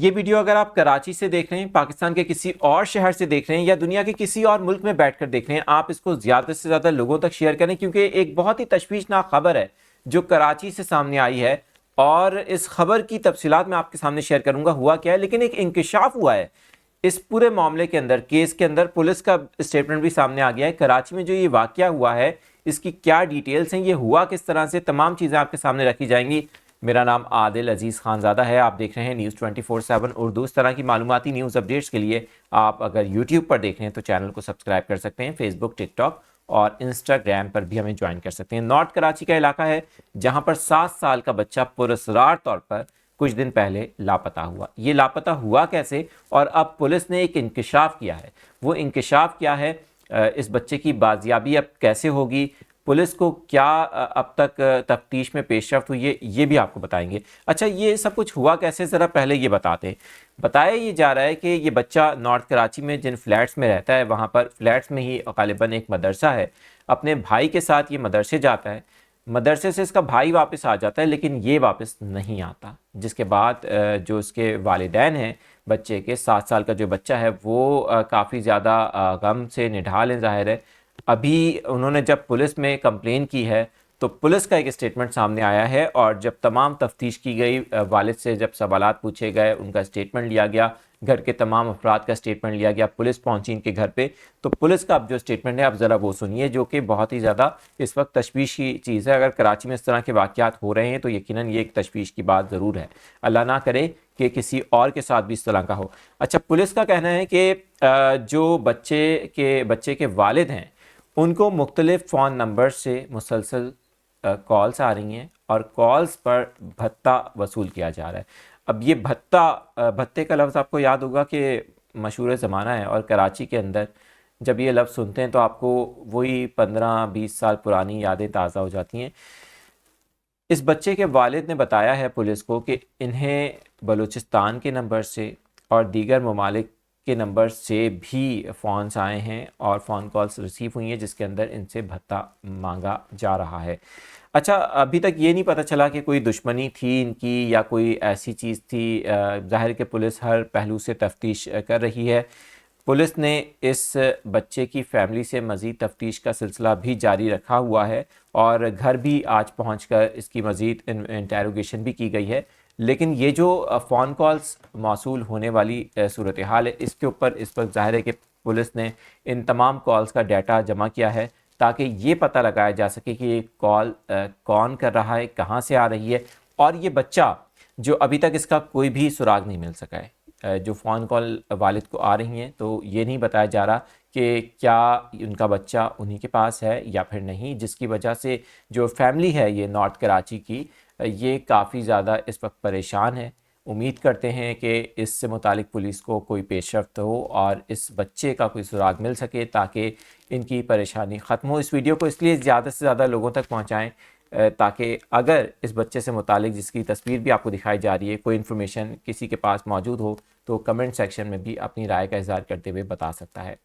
یہ ویڈیو اگر آپ کراچی سے دیکھ رہے ہیں، پاکستان کے کسی اور شہر سے دیکھ رہے ہیں یا دنیا کے کسی اور ملک میں بیٹھ کر دیکھ رہے ہیں، آپ اس کو زیادہ سے زیادہ لوگوں تک شیئر کریں، کیونکہ ایک بہت ہی تشویشناک خبر ہے جو کراچی سے سامنے آئی ہے، اور اس خبر کی تفصیلات میں آپ کے سامنے شیئر کروں گا ہوا کیا ہے، لیکن ایک انکشاف ہوا ہے اس پورے معاملے کے اندر، کیس کے اندر پولیس کا اسٹیٹمنٹ بھی سامنے آ گیا ہے۔ کراچی میں جو یہ واقعہ ہوا ہے اس کی کیا ڈیٹیلز ہیں، یہ ہوا کس طرح سے، تمام چیزیں آپ کے سامنے رکھی جائیں گی۔ میرا نام عادل عزیز خانزادہ ہے، آپ دیکھ رہے ہیں نیوز 24/7 اردو۔ اس طرح کی معلوماتی نیوز اپڈیٹس کے لیے آپ اگر یوٹیوب پر دیکھ رہے ہیں تو چینل کو سبسکرائب کر سکتے ہیں، فیس بک، ٹک ٹاک اور انسٹاگرام پر بھی ہمیں جوائن کر سکتے ہیں۔ نارتھ کراچی کا علاقہ ہے جہاں پر 7 سال کا بچہ پراسرار طور پر کچھ دن پہلے لاپتہ ہوا۔ یہ لاپتہ ہوا کیسے، اور اب پولیس نے ایک انکشاف کیا ہے۔ وہ انکشاف کیا ہے، اس بچے کی بازیابی اب کیسے ہوگی، پولیس کو کیا اب تک تفتیش میں پیش رفت ہوئی ہے، یہ بھی آپ کو بتائیں گے۔ اچھا، یہ سب کچھ ہوا کیسے، ذرا پہلے یہ بتاتے ہیں۔ بتایا یہ جا رہا ہے کہ یہ بچہ نارتھ کراچی میں جن فلیٹس میں رہتا ہے، وہاں پر فلیٹس میں ہی غالباً ایک مدرسہ ہے، اپنے بھائی کے ساتھ یہ مدرسے جاتا ہے، مدرسے سے اس کا بھائی واپس آ جاتا ہے لیکن یہ واپس نہیں آتا، جس کے بعد جو اس کے والدین ہیں بچے کے، 7 سال کا جو بچہ ہے وہ کافی زیادہ غم سے نڈھال ہیں ظاہر ہے۔ ابھی انہوں نے جب پولیس میں کمپلین کی ہے تو پولیس کا ایک اسٹیٹمنٹ سامنے آیا ہے، اور جب تمام تفتیش کی گئی، والد سے جب سوالات پوچھے گئے، ان کا اسٹیٹمنٹ لیا گیا، گھر کے تمام افراد کا اسٹیٹمنٹ لیا گیا، پولیس پہنچی ان کے گھر پہ، تو پولیس کا اب جو اسٹیٹمنٹ ہے اب ذرا وہ سنیے، جو کہ بہت ہی زیادہ اس وقت تشویش کی چیز ہے۔ اگر کراچی میں اس طرح کے واقعات ہو رہے ہیں تو یقیناً یہ ایک تشویش کی بات ضرور ہے، اللہ نہ کرے کہ کسی اور کے ساتھ بھی اس طرح کا ہو۔ اچھا، پولیس کا کہنا ہے کہ جو بچے کے والد ہیں ان کو مختلف فون نمبر سے مسلسل کالز آ رہی ہیں، اور کالز پر بھتہ وصول کیا جا رہا ہے۔ اب یہ بھتے کا لفظ آپ کو یاد ہوگا کہ مشہور زمانہ ہے، اور کراچی کے اندر جب یہ لفظ سنتے ہیں تو آپ کو وہی 15-20 سال پرانی یادیں تازہ ہو جاتی ہیں۔ اس بچے کے والد نے بتایا ہے پولیس کو کہ انہیں بلوچستان کے نمبر سے اور دیگر ممالک کے نمبر سے بھی فونز آئے ہیں اور فون کالز ریسیو ہوئی ہیں جس کے اندر ان سے بھتہ مانگا جا رہا ہے۔ اچھا، ابھی تک یہ نہیں پتہ چلا کہ کوئی دشمنی تھی ان کی یا کوئی ایسی چیز تھی، ظاہر کہ پولیس ہر پہلو سے تفتیش کر رہی ہے۔ پولیس نے اس بچے کی فیملی سے مزید تفتیش کا سلسلہ بھی جاری رکھا ہوا ہے، اور گھر بھی آج پہنچ کر اس کی مزید انٹیروگیشن بھی کی گئی ہے، لیکن یہ جو فون کالز موصول ہونے والی صورتحال ہے، اس کے اوپر اس وقت ظاہر ہے کہ پولیس نے ان تمام کالز کا ڈیٹا جمع کیا ہے تاکہ یہ پتہ لگایا جا سکے کہ یہ کال کون کر رہا ہے، کہاں سے آ رہی ہے، اور یہ بچہ جو ابھی تک اس کا کوئی بھی سراغ نہیں مل سکا ہے۔ جو فون کال والد کو آ رہی ہیں تو یہ نہیں بتایا جا رہا کہ کیا ان کا بچہ انہی کے پاس ہے یا پھر نہیں، جس کی وجہ سے جو فیملی ہے یہ نارتھ کراچی کی، یہ کافی زیادہ اس وقت پریشان ہے۔ امید کرتے ہیں کہ اس سے متعلق پولیس کو کوئی پیش رفت ہو اور اس بچے کا کوئی سراغ مل سکے تاکہ ان کی پریشانی ختم ہو۔ اس ویڈیو کو اس لیے زیادہ سے زیادہ لوگوں تک پہنچائیں تاکہ اگر اس بچے سے متعلق، جس کی تصویر بھی آپ کو دکھائی جا رہی ہے، کوئی انفارمیشن کسی کے پاس موجود ہو تو کمنٹ سیکشن میں بھی اپنی رائے کا اظہار کرتے ہوئے بتا سکتا ہے۔